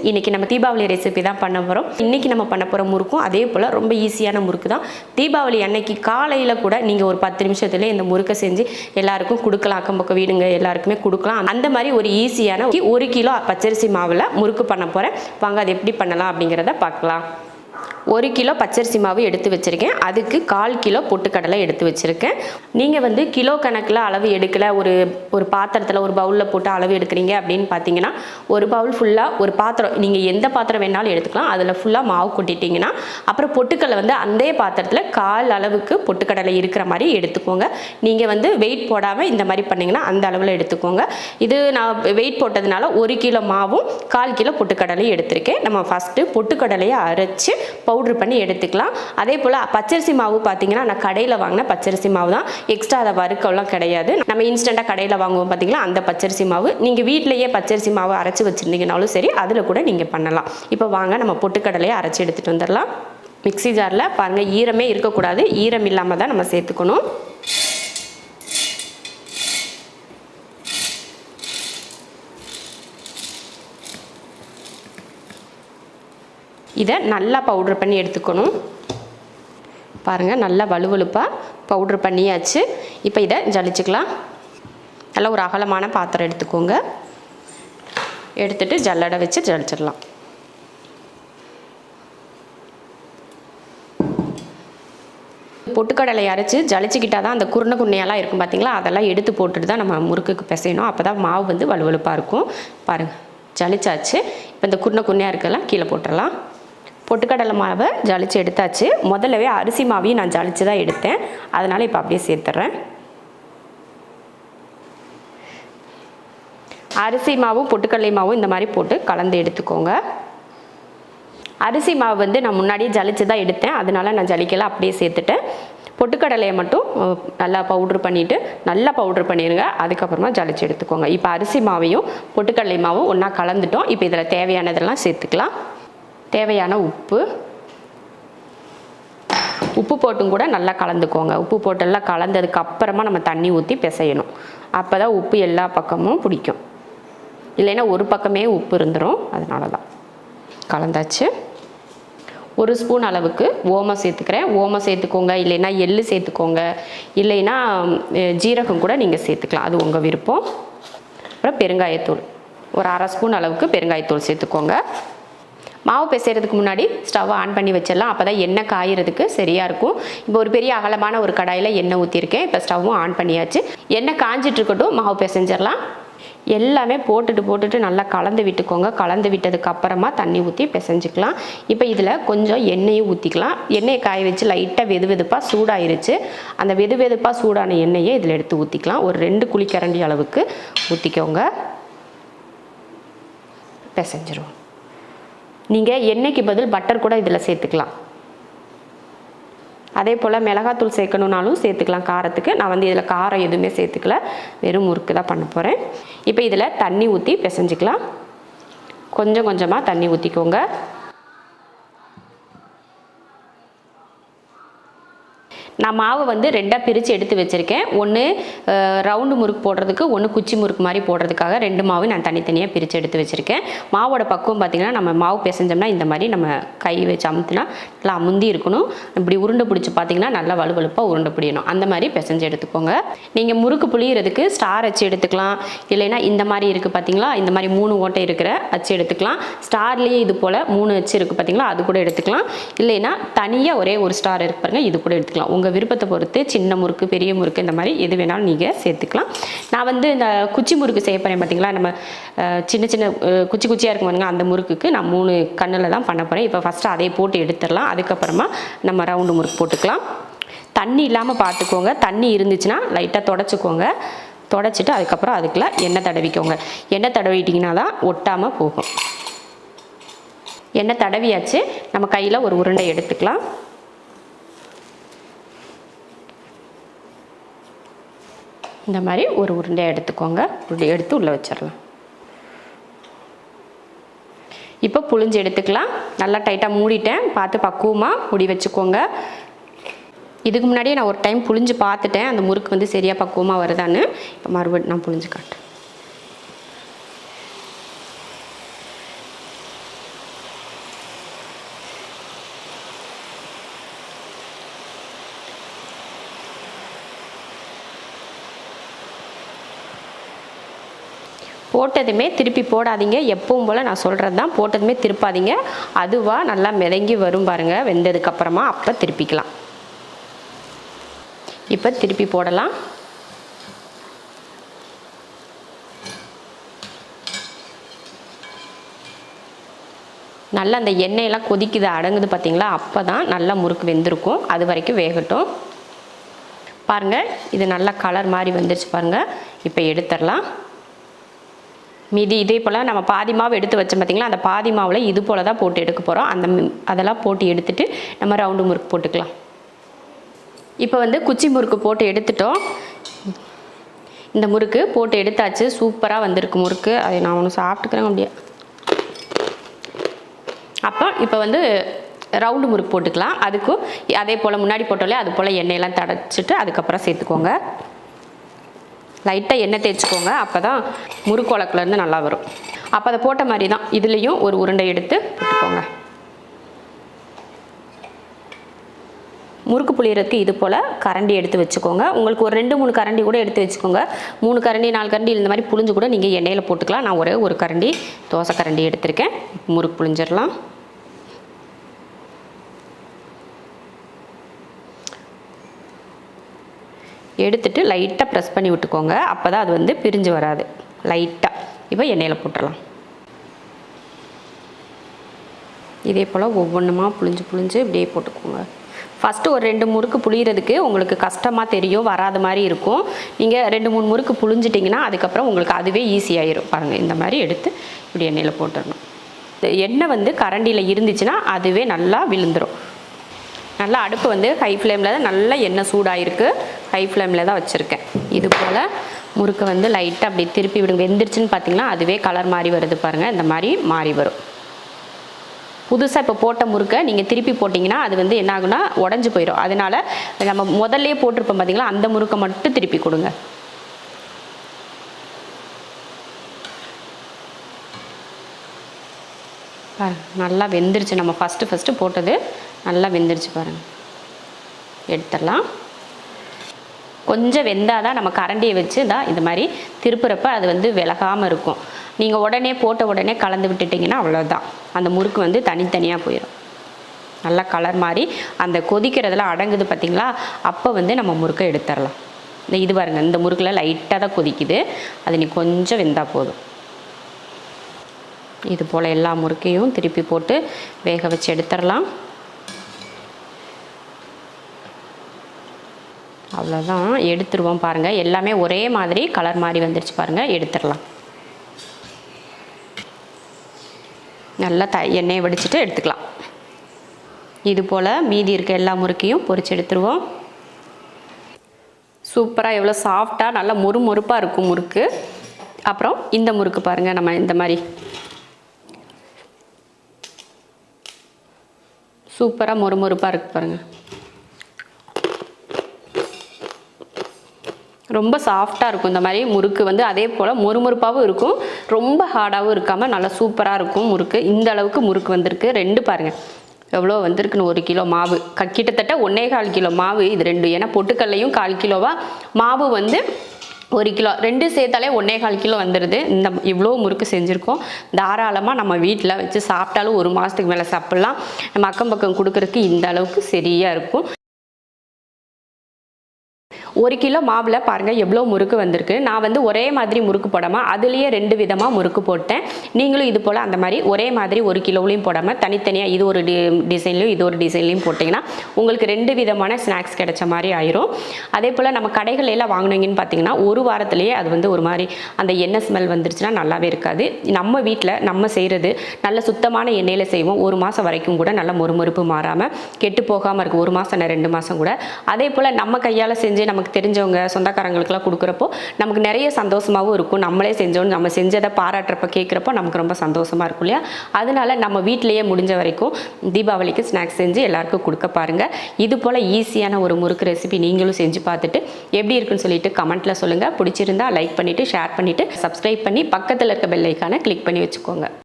இன்றைக்கி நம்ம தீபாவளி ரெசிபி தான் பண்ண போகிறோம். இன்றைக்கி நம்ம பண்ண போகிற முறுக்கும் அதே போல் ரொம்ப ஈஸியான முறுக்கு தான். தீபாவளி அன்னைக்கு காலையில் கூட நீங்கள் ஒரு 10 நிமிஷத்துல இந்த முறுக்கை செஞ்சு எல்லாருக்கும் கொடுக்கலாம். அக்கம் பக்கம் வீடுங்க எல்லாருக்குமே கொடுக்கலாம். அந்த மாதிரி ஒரு ஈஸியான 1 கிலோ பச்சரிசி மாவில் முறுக்கு பண்ண போகிறேன். வாங்க அது எப்படி பண்ணலாம் அப்படிங்கிறத பார்க்கலாம். 1 கிலோ பச்சரிசி மாவு எடுத்து வச்சுருக்கேன். அதுக்கு 1/4 கிலோ பொட்டுக்கடலை எடுத்து வச்சுருக்கேன். நீங்கள் கிலோ கணக்கில் அளவு எடுக்கலை, ஒரு பாத்திரத்தில் ஒரு பவுலில் போட்டு அளவு எடுக்கிறீங்க அப்படின்னு பார்த்தீங்கன்னா ஒரு பவுல் ஃபுல்லாக ஒரு பாத்திரம், நீங்கள் எந்த பாத்திரம் வேணாலும் எடுத்துக்கலாம், அதில் ஃபுல்லாக மாவு கொட்டிட்டிங்கன்னா அப்புறம் பொட்டுக்கடலை அந்த பாத்திரத்தில் 1/4 அளவுக்கு பொட்டுக்கடலை இருக்கிற மாதிரி எடுத்துக்கோங்க. நீங்கள் வெயிட் போடாமல் இந்த மாதிரி பண்ணிங்கன்னா அந்த அளவில் எடுத்துக்கோங்க. இது நான் வெயிட் போட்டதுனால 1 கிலோ மாவும் 1/4 கிலோ பொட்டுக்கடலையும் எடுத்திருக்கேன். நம்ம ஃபஸ்ட்டு பொட்டுக்கடலையை அரைச்சி பவுடர் பண்ணி எடுத்துக்கலாம். அதே போல் பச்சரிசி மாவு பார்த்தீங்கன்னா நான் கடையில் வாங்கின பச்சரிசி மாவு தான், எக்ஸ்ட்ரா அதை வறுக்கலாம் கிடையாது. நம்ம இன்ஸ்டண்ட்டாக கடையில் வாங்குவோம் பார்த்தீங்களா, அந்த பச்சரிசி மாவு. நீங்கள் வீட்டிலேயே பச்சரிசி மாவு அரைச்சி வச்சுருந்தீங்கனாலும் சரி, அதில் கூட நீங்கள் பண்ணலாம். இப்போ வாங்க நம்ம பொட்டுக்கடலையை அரைச்சி எடுத்துகிட்டு வந்துடலாம். மிக்ஸி ஜாரில் பாருங்கள், ஈரமே இருக்கக்கூடாது, ஈரம் இல்லாமல் தான் நம்ம சேர்த்துக்கணும். இதை நல்லா பவுடர் பண்ணி எடுத்துக்கணும். பாருங்கள், நல்லா வலுவலுப்பாக பவுட்ரு பண்ணியாச்சு. இப்போ இதை ஜலிச்சுக்கலாம். நல்லா ஒரு அகலமான பாத்திரம் எடுத்துக்கோங்க. எடுத்துகிட்டு ஜல்லடை வச்சு ஜலிச்சிடலாம். பொட்டுக்கடலை அரைச்சி ஜலிச்சுக்கிட்டால் தான் அந்த குருணை குருணையெல்லாம் இருக்கும் பார்த்தீங்களா, அதெல்லாம் எடுத்து போட்டுட்டு தான் நம்ம முறுக்குக்கு பிசையணும். அப்போ தான் மாவு வலுவலுப்பாக இருக்கும். பாருங்கள், ஜலிச்சாச்சு. இப்போ இந்த குருணை குருணையாக இருக்கலாம் கீழே போட்டுடலாம். பொட்டுக்கடலை மாவை ஜலிச்சு எடுத்தாச்சு. முதல்லவே அரிசி மாவையும் நான் ஜலிச்சு தான் எடுத்தேன், அதனால் இப்போ அப்படியே சேர்த்துட்றேன். அரிசி மாவும் பொட்டுக்கடலை மாவும் இந்த மாதிரி போட்டு கலந்து எடுத்துக்கோங்க. அரிசி மாவு நான் முன்னாடியே ஜலிச்சு தான் எடுத்தேன், அதனால நான் ஜலிக்கல, அப்படியே சேர்த்துட்டேன். பொட்டுக்கடலையை மட்டும் நல்லா பவுட்ரு பண்ணிவிட்டு நல்லா பவுட்ரு பண்ணிடுங்க. அதுக்கப்புறமா ஜலிச்சு எடுத்துக்கோங்க. இப்போ அரிசி மாவையும் பொட்டுக்கடலை மாவும் ஒன்றா கலந்துட்டோம். இப்போ இதில் தேவையானதெல்லாம் சேர்த்துக்கலாம். தேவையான உப்பு போட்டும் கூட நல்லா கலந்துக்கோங்க. உப்பு போட்டெல்லாம் கலந்ததுக்கு அப்புறமா நம்ம தண்ணி ஊற்றி பிசையணும். அப்போ தான் உப்பு எல்லா பக்கமும் பிடிக்கும், இல்லைன்னா ஒரு பக்கமே உப்பு இருந்துடும். அதனால தான் கலந்தாச்சு. 1 ஸ்பூன் அளவுக்கு ஓமம் சேர்த்துக்கிறேன். ஓமம் சேர்த்துக்கோங்க, இல்லைன்னா எள்ளு சேர்த்துக்கோங்க, இல்லைன்னா ஜீரகம் கூட நீங்கள் சேர்த்துக்கலாம், அது உங்கள் விருப்பம். அப்புறம் பெருங்காயத்தூள், ஒரு 1/2 ஸ்பூன் அளவுக்கு பெருங்காயத்தூள் சேர்த்துக்கோங்க. மாவு பிசைறதுக்கு முன்னாடி ஸ்டவ்வை ஆன் பண்ணி வச்சிடலாம். அப்போ தான் எண்ணெய் காயறதுக்கு சரியாக இருக்கும். இப்போ ஒரு பெரிய அகலமான ஒரு கடாயில் எண்ணெய் ஊற்றிருக்கேன். இப்போ ஸ்டவ்வும் ஆன் பண்ணியாச்சு. எண்ணெய் காஞ்சிட்டு இருக்கட்டும், மாவு பிசைஞ்சிடலாம். எல்லாமே போட்டுட்டு நல்லா கலந்து விட்டுக்கோங்க. கலந்து விட்டதுக்கு அப்புறமா தண்ணி ஊற்றி பிசைஞ்சிக்கலாம். இப்போ இதில் கொஞ்சம் எண்ணெயும் ஊற்றிக்கலாம். எண்ணெயை காய வச்சு லைட்டாக வெதுவெதுப்பாக சூடாயிருச்சு. அந்த வெதுவெதுப்பாக சூடான எண்ணெயை இதில் எடுத்து ஊற்றிக்கலாம். ஒரு 2 குழிக்கரண்டி அளவுக்கு ஊற்றிக்கோங்க. பிசைஞ்சிரும். நீங்கள் எண்ணெய்க்கு பதில் பட்டர் கூட இதில் சேர்த்துக்கலாம். அதே போல் மிளகாத்தூள் சேர்க்கணுன்னாலும் சேர்த்துக்கலாம் காரத்துக்கு. நான் இதில் காரம் எதுவுமே சேர்த்துக்கல, வெறும் முறுக்கு தான் பண்ண போகிறேன். இப்போ இதில் தண்ணி ஊற்றி பிசைஞ்சிக்கலாம். கொஞ்சம் கொஞ்சமாக தண்ணி ஊற்றிக்கோங்க. நான் மாவு 2ஆக பிரித்து எடுத்து வச்சுருக்கேன். ஒன்று ரவுண்டு முறுக்கு போடுறதுக்கு, ஒன்று குச்சி முறுக்கு மாதிரி போடுறதுக்காக 2 மாவு நான் தனித்தனியாக பிரித்து எடுத்து வச்சுருக்கேன். மாவோட பக்குவம் பார்த்திங்கன்னா, நம்ம மாவு பிசைஞ்சோம்னா இந்த மாதிரி நம்ம கை வச்சு அமுத்துனா நல்லா அமுந்தி இருக்கணும். இப்படி உருண்டை பிடிச்சி பார்த்திங்கன்னா நல்லா வலுவலுப்பாக உருண்டை பிடிக்கணும். அந்த மாதிரி பிசைஞ்சு எடுத்துக்கோங்க. நீங்கள் முறுக்கு புளியறதுக்கு ஸ்டார் அச்சு எடுத்துக்கலாம், இல்லைன்னா இந்த மாதிரி இருக்குது பார்த்திங்களா, இந்த மாதிரி 3 ஓட்டை இருக்கிற அச்சு எடுத்துக்கலாம். ஸ்டார்லேயே இது போல் 3 அச்சு இருக்குது பார்த்திங்களா, அது கூட எடுத்துக்கலாம். இல்லைன்னா தனியாக ஒரே ஒரு ஸ்டார் இருக்கு பாருங்கள், இது கூட எடுத்துக்கலாம். உங்கள் விருப்பத்தை பொறுத்து சின்ன முறுக்கு பெரிய முறுக்கு இந்த மாதிரி எது வேணாலும் நீங்கள் சேர்த்துக்கலாம். நான் இந்த குச்சி முறுக்கு செய்ய போகிறேன் பார்த்தீங்களா, நம்ம சின்ன சின்ன குச்சி குச்சியாக இருக்கும் பாருங்க, அந்த முறுக்குக்கு நான் 3 கண்ணில் தான் பண்ண போகிறேன். இப்போ ஃபஸ்ட்டு அதை போட்டு எடுத்துடலாம். அதுக்கப்புறமா நம்ம ரவுண்டு முறுக்கு போட்டுக்கலாம். தண்ணி இல்லாமல் பார்த்துக்கோங்க. தண்ணி இருந்துச்சுன்னா லைட்டாக தொடச்சிக்கோங்க. தொடச்சிட்டு அதுக்கப்புறம் அதுக்குள்ள எண்ணெய் தடவிக்கோங்க. எண்ணெய் தடவிட்டிங்கன்னா தான் ஒட்டாமல் போகும். எண்ணெய் தடவியாச்சு. நம்ம கையில் ஒரு உருண்டை எடுத்துக்கலாம். இந்த மாதிரி ஒரு உருண்டையை எடுத்துக்கோங்க. உருண்டை எடுத்து உள்ளே வச்சிடலாம். இப்போ புழிஞ்சு எடுத்துக்கலாம். நல்லா டைட்டாக மூடிட்டேன். பார்த்து பக்குவமாக மூடி வச்சுக்கோங்க. இதுக்கு முன்னாடியே நான் ஒரு டைம் புழிஞ்சு பார்த்துட்டேன், அந்த முறுக்கு சரியாக பக்குவமாக வருதான்னு. இப்போ மறுபடியும் நான் புழிஞ்சு காட்டுறேன். போட்டதுமே திருப்பி போடாதீங்க. எப்பவும் போல் நான் சொல்கிறது தான், போட்டதுமே திருப்பாதீங்க. அதுவாக நல்லா மிதங்கி வரும் பாருங்கள் வெந்ததுக்கப்புறமா, அப்போ திருப்பிக்கலாம். இப்போ திருப்பி போடலாம். நல்லா அந்த எண்ணெயெல்லாம் கொதிக்குது, அடங்குது பார்த்தீங்களா? அப்போ தான் நல்லா முறுக்கு வெந்திருக்கும். அது வரைக்கும் வேகட்டும். பாருங்கள், இது நல்லா கலர் மாதிரி வந்துருச்சு பாருங்கள். இப்போ எடுத்துடலாம். மீதி இதே போல் நம்ம பாதி மாவு எடுத்து வச்சோம் பார்த்தீங்களா? அந்த பாதி மாவில் இது போல் தான் போட்டு எடுக்க போகிறோம். அதெல்லாம் போட்டு எடுத்துட்டு நம்ம ரவுண்டு முறுக்கு போட்டுக்கலாம். இப்போ வந்து குச்சி முறுக்கு போட்டு எடுத்துட்டோம். இந்த முறுக்கு போட்டு எடுத்தாச்சு. சூப்பராக வந்திருக்கு முறுக்கு. அதை நான் ஒன்று சாப்பிட்டுக்கிறேன் அப்படியே. இப்போ வந்து ரவுண்டு முறுக்கு போட்டுக்கலாம். அதுக்கும் அதே போல் முன்னாடி போட்டோலே அது போல் எண்ணெயெல்லாம் தடச்சிட்டு அதுக்கப்புறம் சேர்த்துக்கோங்க. லைட்டாக எண்ணெய் தேய்ச்சிக்கோங்க. அப்போ தான் முறுக்கு உலக்குலேருந்து நல்லா வரும். அப்போ அதை போட்ட மாதிரி தான் இதுலேயும் ஒரு உருண்டை எடுத்து போட்டுக்கோங்க. முறுக்கு புளியறதுக்கு இது போல் கரண்டி எடுத்து வச்சுக்கோங்க. உங்களுக்கு ஒரு 2-3 கரண்டி கூட எடுத்து வச்சுக்கோங்க. 3 கரண்டி 4 கரண்டி இந்த மாதிரி புளிஞ்சு கூட நீங்கள் எண்ணெயில் போட்டுக்கலாம். நான் ஒரு கரண்டி தோசை கரண்டி எடுத்திருக்கேன். முறுக்கு புளிஞ்சிடலாம். எடுத்துட்டு லைட்டாக ப்ரெஸ் பண்ணி விட்டுக்கோங்க. அப்போ தான் அது வந்து பிரிஞ்சு வராது. லைட்டாக இப்போ எண்ணெயில் போட்டுடலாம். இதே போல் ஒவ்வொன்றுமா புளிஞ்சு இப்படியே போட்டுக்கோங்க. ஃபஸ்ட்டு ஒரு 2 முறுக்கு புளியறதுக்கு உங்களுக்கு கஷ்டமாக தெரியும், வராத மாதிரி இருக்கும். நீங்கள் 2-3 முறுக்கு புளிஞ்சிட்டிங்கன்னா அதுக்கப்புறம் உங்களுக்கு அதுவே ஈஸியாகிடும். பாருங்கள், இந்த மாதிரி எடுத்து இப்படி எண்ணெயில் போட்டுடணும். எண்ணெய் வந்து கரண்டியில் இருந்துச்சுன்னா அதுவே நல்லா விழுந்துடும். நல்லா அடுப்பு வந்து ஹை ஃப்ளேமில் தான், நல்லா எண்ணெய் சூடாகிருக்கு. ஹை ஃப்ளேமில் தான் வச்சுருக்கேன். இது போல் முறுக்கை வந்து லைட்டாக அப்படி திருப்பி விடுங்க. வெந்துருச்சுன்னு பார்த்தீங்கன்னா அதுவே கலர் மாதிரி வருது பாருங்கள். இந்த மாதிரி மாறி வரும். புதுசாக இப்போ போட்ட முறுக்கை நீங்கள் திருப்பி போட்டிங்கன்னா அது வந்து என்ன ஆகுனா உடஞ்சி போயிடும். அதனால் நம்ம முதல்லே போட்டிருப்போம் பார்த்தீங்களா, அந்த முறுக்கை மட்டும் திருப்பி கொடுங்க. பாருங்கள், நல்லா வெந்துருச்சு. நம்ம ஃபஸ்ட்டு போட்டது நல்லா வெந்துருச்சு பாருங்கள். எடுத்துடலாம். கொஞ்சம் வெந்தால் தான் நம்ம கரண்டியை வச்சு தான் இந்த மாதிரி திருப்புறப்ப அது வந்து விலகாமல் இருக்கும். நீங்கள் உடனே போட்ட உடனே கலந்து விட்டுட்டிங்கன்னா அவ்வளோதான், அந்த முறுக்கு வந்து தனித்தனியாக போயிடும். நல்லா கலர் மாதிரி அந்த கொதிக்கிறதெல்லாம் அடங்குது பார்த்திங்களா? அப்போ வந்து நம்ம முறுக்கை எடுத்துடலாம். இது பாருங்கள், இந்த முறுக்கில் லைட்டாக தான் கொதிக்குது. அது நீ கொஞ்சம் வெந்தால் போதும். இது போல் எல்லா முறுக்கையும் திருப்பி போட்டு வேக வச்சு எடுத்துடலாம். அவ்வளோதான், எடுத்துருவோம். பாருங்கள், எல்லாமே ஒரே மாதிரி கலர் மாதிரி வந்துருச்சு பாருங்கள். எடுத்துடலாம். நல்லா எண்ணெயை வடிச்சிட்டு எடுத்துக்கலாம். இது போல் மீதி இருக்க எல்லா முறுக்கையும் பொரிச்சு எடுத்துருவோம். சூப்பராக எவ்வளோ சாஃப்டாக நல்லா மொறுமொறுப்பாக இருக்கும் முறுக்கு. அப்புறம் இந்த முறுக்கு பாருங்கள், நம்ம இந்த மாதிரி சூப்பராக மொறுமொறுப்பாக இருக்குது பாருங்கள். ரொம்ப சாஃப்டாக இருக்கும் இந்த மாதிரி முறுக்கு வந்து. அதே போல் மொறுமொறுப்பாகவும் இருக்கும், ரொம்ப ஹார்டாகவும் இருக்காமல் நல்லா சூப்பராக இருக்கும் முறுக்கு. இந்த அளவுக்கு முறுக்கு வந்திருக்கு. 2 பாருங்கள் எவ்வளோ வந்திருக்குன்னு. 1 கிலோ மாவு, கிட்டத்தட்ட 1.25 கிலோ மாவு இது 2. ஏன்னா பொட்டுக்கல்லையும் 1/4 கிலோவா, மாவு வந்து 1 கிலோ, 2 சேர்த்தாலே 1.25 கிலோ வந்துடுது. இந்த இவ்வளோ முறுக்கு செஞ்சுருக்கோம். தாராளமாக நம்ம வீட்டில் வச்சு சாப்பிட்டாலும் 1 மாதத்துக்கு மேலே சாப்பிட்லாம். நம்ம அக்கம் பக்கம் கொடுக்குறதுக்கு இந்த அளவுக்கு சரியாக இருக்கும். 1 கிலோ மாவில் பாருங்கள் எவ்வளோ முறுக்கு வந்திருக்கு. நான் வந்து ஒரே மாதிரி முறுக்கு போடாமல் அதுலேயே 2 விதமாக முறுக்கு போட்டேன். நீங்களும் இது போல் அந்த மாதிரி ஒரே மாதிரி 1 கிலோவிலையும் போடாமல் தனித்தனியாக இது ஒரு டிசைன்லையும் இது ஒரு டிசைன்லையும் போட்டிங்கன்னா உங்களுக்கு 2 விதமான ஸ்நாக்ஸ் கிடைச்ச மாதிரி ஆயிரும். அதே போல் நம்ம கடைகளெல்லாம் வாங்கினீங்கன்னு பார்த்தீங்கன்னா 1 வாரத்திலேயே அது வந்து ஒரு மாதிரி அந்த எண்ணெய் ஸ்மெல் வந்துருச்சுன்னா நல்லாவே இருக்காது. நம்ம வீட்டில் நம்ம செய்கிறது நல்ல சுத்தமான எண்ணெயில் செய்வோம். 1 மாதம் வரைக்கும் கூட நல்ல மொறுமொறுப்பு மாறாமல் கெட்டு போகாமல் இருக்குது. 1 மாதம் 2 மாதம் கூட. அதே போல் நம்ம கையால் செஞ்சு நமக்கு தெரிஞ்சவங்க சொந்தக்காரங்களுக்குலாம் கொடுக்குறப்போ நமக்கு நிறைய சந்தோஷமாகவும் இருக்கும். நம்மளே செஞ்சோன்னு நம்ம செஞ்சதை பாராட்டுறப்ப கேட்குறப்போ நமக்கு ரொம்ப சந்தோஷமாக இருக்கும் இல்லையா? அதனால நம்ம வீட்டிலேயே முடிஞ்ச வரைக்கும் தீபாவளிக்கு ஸ்நாக்ஸ் செஞ்சு எல்லாருக்கும் கொடுக்க பாருங்கள். இது போல் ஈஸியான ஒரு முறுக்கு ரெசிபி நீங்களும் செஞ்சு பார்த்துட்டு எப்படி இருக்குன்னு சொல்லிட்டு கமெண்ட்டில் சொல்லுங்கள். பிடிச்சிருந்தா லைக் பண்ணிவிட்டு ஷேர் பண்ணிவிட்டு சப்ஸ்கிரைப் பண்ணி பக்கத்தில் இருக்க பெல் ஐக்கானை கிளிக் பண்ணி வச்சுக்கோங்க.